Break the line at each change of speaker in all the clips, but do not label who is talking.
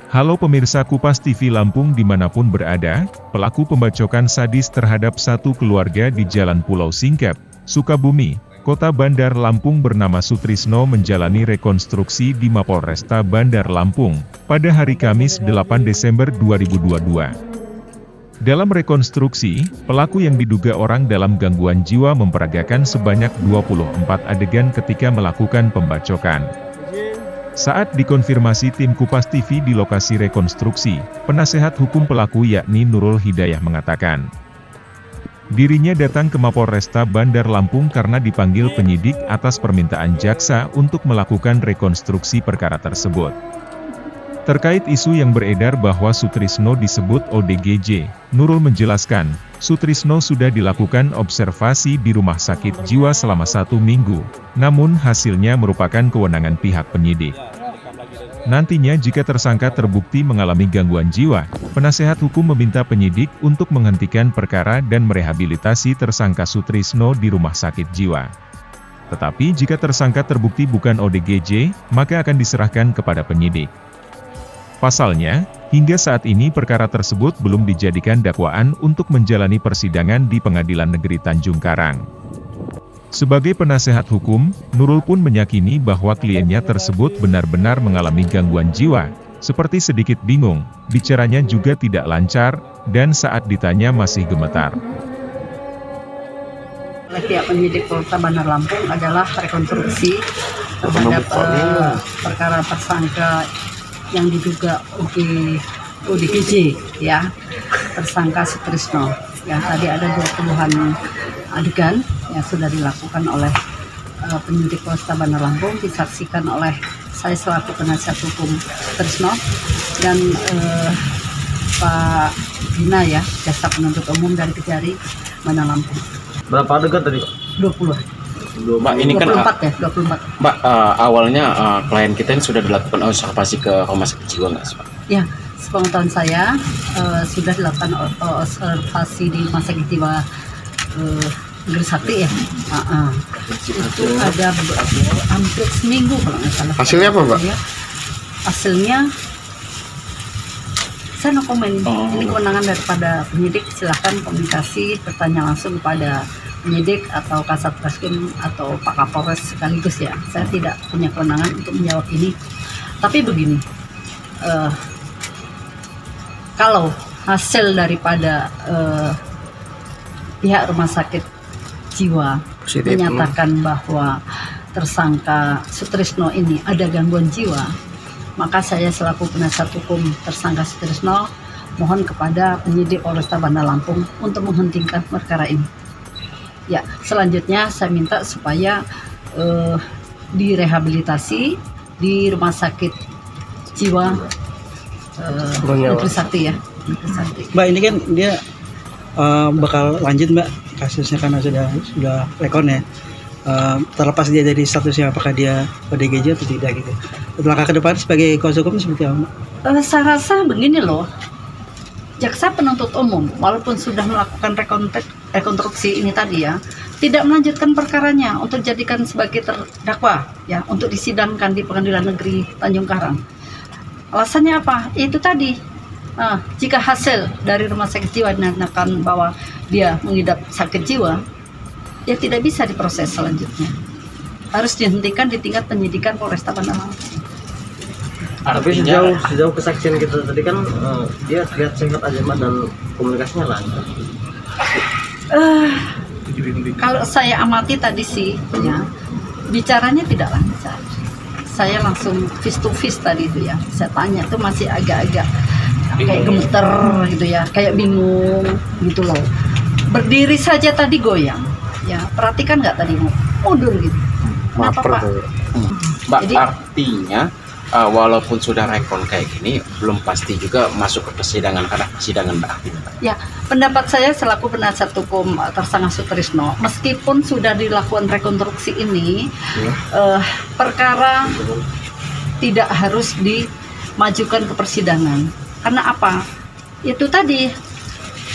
Halo pemirsa Kupas TV Lampung dimanapun berada, pelaku pembacokan sadis terhadap satu keluarga di Jalan Pulau Singkep, Sukabumi, Kota Bandar Lampung bernama Sutrisno menjalani rekonstruksi di Mapolresta Bandar Lampung, pada hari Kamis 8 Desember 2022. Dalam rekonstruksi, pelaku yang diduga orang dalam gangguan jiwa memperagakan sebanyak 24 adegan ketika melakukan pembacokan. Saat dikonfirmasi tim Kupas TV di lokasi rekonstruksi, penasehat hukum pelaku yakni Nurul Hidayah mengatakan, dirinya datang ke Mapolresta Bandar Lampung karena dipanggil penyidik atas permintaan jaksa untuk melakukan rekonstruksi perkara tersebut. Terkait isu yang beredar bahwa Sutrisno disebut ODGJ, Nurul menjelaskan, Sutrisno sudah dilakukan observasi di rumah sakit jiwa selama 1 minggu, namun hasilnya merupakan kewenangan pihak penyidik. Nantinya jika tersangka terbukti mengalami gangguan jiwa, penasehat hukum meminta penyidik untuk menghentikan perkara dan merehabilitasi tersangka Sutrisno di rumah sakit jiwa. Tetapi jika tersangka terbukti bukan ODGJ, maka akan diserahkan kepada penyidik. Pasalnya, hingga saat ini perkara tersebut belum dijadikan dakwaan untuk menjalani persidangan di Pengadilan Negeri Tanjung Karang. Sebagai penasehat hukum, Nurul pun meyakini bahwa kliennya tersebut benar-benar mengalami gangguan jiwa, seperti sedikit bingung, bicaranya juga tidak lancar, dan saat ditanya masih gemetar.
Pihak penyidik Polres Bandar Lampung adalah rekonstruksi terhadap perkara tersangka yang diduga ODGJ, ya, tersangka Sutrisno. Ya, tadi ada 20-an adegan yang sudah dilakukan oleh penyidik Polres Bandar Lampung, disaksikan oleh saya selaku penasihat hukum Sutrisno dan Pak Dina, ya, jaksa penuntut umum dari Kejari Bandar Lampung.
Berapa adegan tadi?
20.
Mbak, ini kan
24 ya, 24.
Mbak, awalnya klien kita ini sudah dilakukan observasi ke rumah sakit jiwa nggak sih, Pak?
Ya, sepengetahuan saya sudah dilakukan observasi di rumah sakit jiwa Gersakti, ya. Itu ada hampir seminggu kalau nggak salah.
Hasilnya apa, Mbak?
Hasilnya saya no komen. Ini kewenangan daripada penyidik. Silahkan komunikasi, bertanya langsung kepada penyidik atau Kasat Reskrim atau Pak Kapolres sekaligus, ya. Saya tidak punya kewenangan untuk menjawab ini. Tapi begini, kalau hasil daripada pihak rumah sakit jiwa menyatakan bahwa tersangka Sutrisno ini ada gangguan jiwa, maka saya selaku penasihat hukum tersangka Sutrisno mohon kepada penyidik Polresta Bandar Lampung untuk menghentikan perkara ini. Ya, selanjutnya saya minta supaya direhabilitasi di rumah sakit jiwa Negeri Sakti, ya. Negeri Sakti.
Mbak, ini kan dia bakal lanjut, Mbak, kasusnya karena sudah rekon, ya. Terlepas dia dari statusnya apakah dia ODGJ atau tidak gitu. Langkah ke depan sebagai kuasa hukum seperti apa, Mbak?
Saya rasa begini loh. Jaksa penuntut umum walaupun sudah melakukan rekonstruksi ini tadi, ya, tidak melanjutkan perkaranya untuk dijadikan sebagai terdakwa, ya, untuk disidangkan di Pengadilan Negeri Tanjung Karang. Alasannya apa? Itu tadi, jika hasil dari rumah sakit jiwa dinyatakan bahwa dia mengidap sakit jiwa, ya tidak bisa diproses selanjutnya. Harus dihentikan di tingkat penyidikan Polresta Bandar Lampung.
Tapi sejauh kesaksian kita tadi kan dia terlihat sehat aja, Mbak, dan komunikasinya lancar.
Kalau saya amati tadi sih, ya, bicaranya tidak lancar. Saya langsung face to face tadi itu, ya. Saya tanya tuh masih agak-agak kayak gemeter gitu, ya, kayak bingung gitu loh. Berdiri saja tadi goyang. Ya, perhatikan nggak tadi mundur gitu. Kenapa, Pak?
Mbak,
Jadi,
artinya walaupun sudah rekon kayak gini, belum pasti juga masuk ke persidangan karena persidangan berarti, Mbak.
ya, pendapat saya selaku penasihat hukum tersangka Sutrisno, meskipun sudah dilakukan rekonstruksi ini, perkara tidak harus dimajukan ke persidangan. Karena apa? Itu tadi,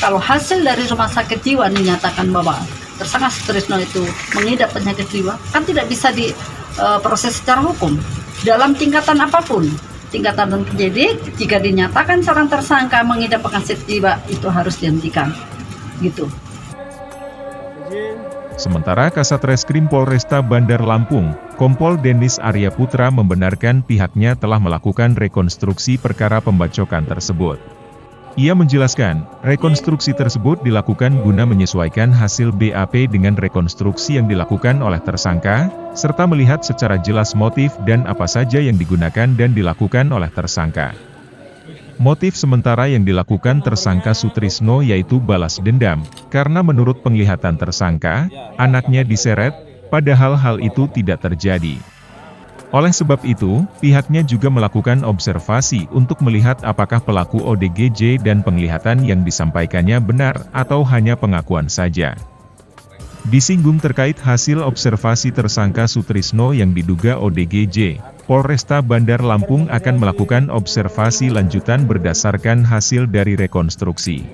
kalau hasil dari rumah sakit jiwa dinyatakan bahwa tersangka Sutrisno itu mengidap penyakit jiwa, kan tidak bisa diproses secara hukum dalam tingkatan apapun. tingkatan dan penyidik. Jika dinyatakan seorang tersangka mengidap penyakit jiwa, itu harus dihentikan. Gitu.
Sementara Kasat Reskrim Polresta Bandar Lampung, Kompol Denis Arya Putra membenarkan pihaknya telah melakukan rekonstruksi perkara pembacokan tersebut. Ia menjelaskan, rekonstruksi tersebut dilakukan guna menyesuaikan hasil BAP dengan rekonstruksi yang dilakukan oleh tersangka, serta melihat secara jelas motif dan apa saja yang digunakan dan dilakukan oleh tersangka. Motif sementara yang dilakukan tersangka Sutrisno yaitu balas dendam, karena menurut penglihatan tersangka, anaknya diseret, padahal hal itu tidak terjadi. Oleh sebab itu, pihaknya juga melakukan observasi untuk melihat apakah pelaku ODGJ dan penglihatan yang disampaikannya benar atau hanya pengakuan saja. Disinggung terkait hasil observasi tersangka Sutrisno yang diduga ODGJ, Polresta Bandar Lampung akan melakukan observasi lanjutan berdasarkan hasil dari rekonstruksi,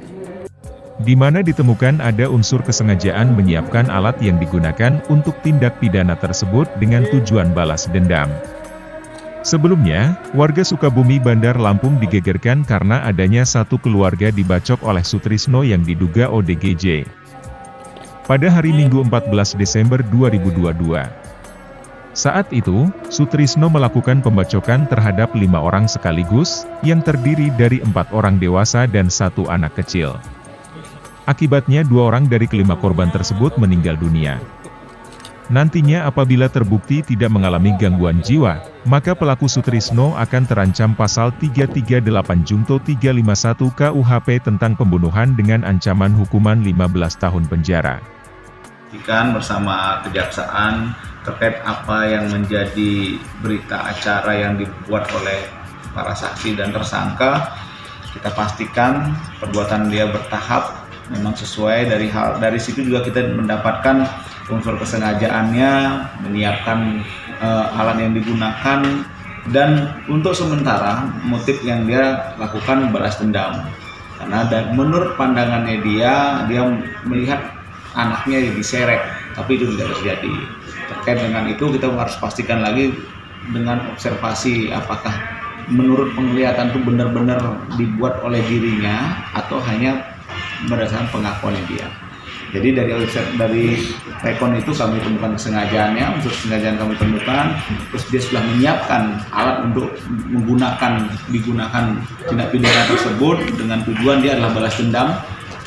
di mana ditemukan ada unsur kesengajaan menyiapkan alat yang digunakan untuk tindak pidana tersebut dengan tujuan balas dendam. Sebelumnya, warga Sukabumi Bandar Lampung digegerkan karena adanya satu keluarga dibacok oleh Sutrisno yang diduga ODGJ. Pada hari Minggu 14 Desember 2022. Saat itu, Sutrisno melakukan pembacokan terhadap 5 orang sekaligus, yang terdiri dari 4 orang dewasa dan 1 anak kecil. Akibatnya 2 orang dari kelima korban tersebut meninggal dunia. Nantinya apabila terbukti tidak mengalami gangguan jiwa, maka pelaku Sutrisno akan terancam pasal 338 Junto 351 KUHP tentang pembunuhan dengan ancaman hukuman 15 tahun penjara.
Bersama kejaksaan terkait apa yang menjadi berita acara yang dibuat oleh para saksi dan tersangka, kita pastikan perbuatan dia bertahap, memang sesuai dari situ juga kita mendapatkan unsur kesengajaannya, menyiapkan alat yang digunakan, dan untuk sementara motif yang dia lakukan balas dendam, karena menurut pandangannya dia melihat anaknya diseret, tapi itu tidak terjadi. Terkait dengan itu kita harus pastikan lagi dengan observasi apakah menurut penglihatan itu benar-benar dibuat oleh dirinya atau hanya berdasarkan pengakuannya dia. Jadi dari rekon itu kami temukan kesengajaannya, unsur kesengajaan kami temukan, terus dia sudah menyiapkan alat untuk digunakan tindak pidana tersebut dengan tujuan dia adalah balas dendam.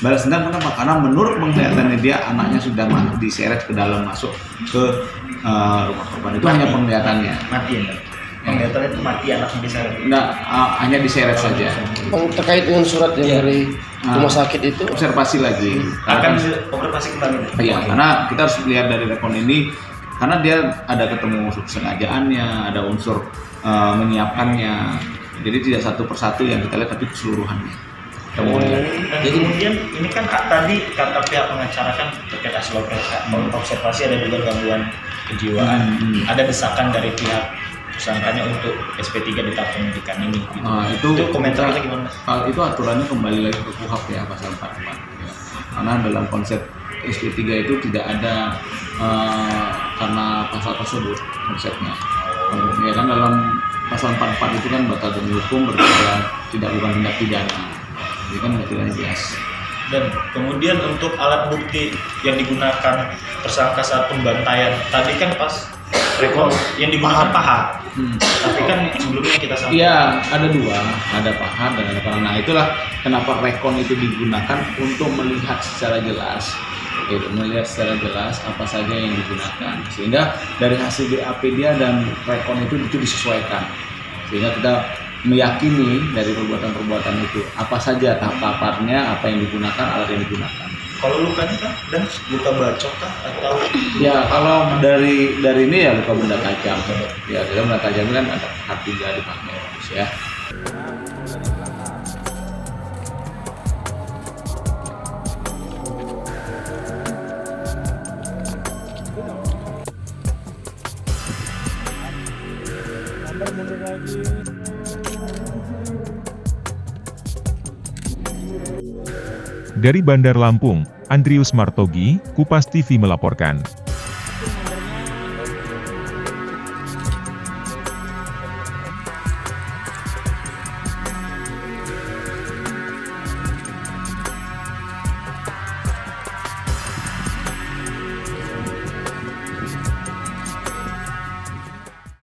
Balas dendam kenapa? Karena menurut penglihatannya dia anaknya sudah diseret ke dalam, masuk ke rumah korban. Itu hanya penglihatannya.
Mati ya? Penglihatannya itu mati anaknya diseret?
Nah, hanya diseret saja.
Terkait dengan surat yang dari rumah sakit itu?
Observasi lagi.
Akan observasi kembali?
Iya, karena kita harus lihat dari rekon ini, karena dia ada ketemu unsur kesengajaannya, ada unsur menyiapkannya. Jadi tidak satu persatu yang kita lihat, tapi keseluruhannya.
Kemudian ini kan tadi kata pihak pengacara kan terkait hasil observasi ada juga gangguan kejiwaan, ada desakan dari pihak tersangkanya untuk SP3 di tahap penyidikan ini. Gitu. Itu komentar kita gimana?
Itu aturannya kembali lagi ke KUHP ya, pasal 44. Ya. Karena dalam konsep SP3 itu tidak ada karena pasal tersebut konsepnya. Ya kan dalam pasal 44 itu kan batal demi hukum berbeda, tidak bukan tindak pidana. Ini kan tidak jelas.
Dan kemudian untuk alat bukti yang digunakan tersangka saat pembantaian tadi kan pas rekon yang digunakan pahat. Tapi kan sebelumnya kita sampaikan.
Iya, ada dua, ada pahat dan ada pahat. Nah itulah kenapa rekon itu digunakan untuk melihat secara jelas. Melihat secara jelas apa saja yang digunakan. Sehingga dari hasil BAP dia dan rekon itu disesuaikan. Sehingga kita meyakini dari perbuatan-perbuatan itu apa saja tahap-tahapnya, apa yang digunakan, alat yang digunakan.
Kalau lukanya kan dan luka bacok kah atau?
Ya kalau dari ini ya luka benda tajam. Ya kalau benda tajam kan ada tahap 3 dipakai ya.
Dari Bandar Lampung, Andrius Martogi, Kupas TV melaporkan.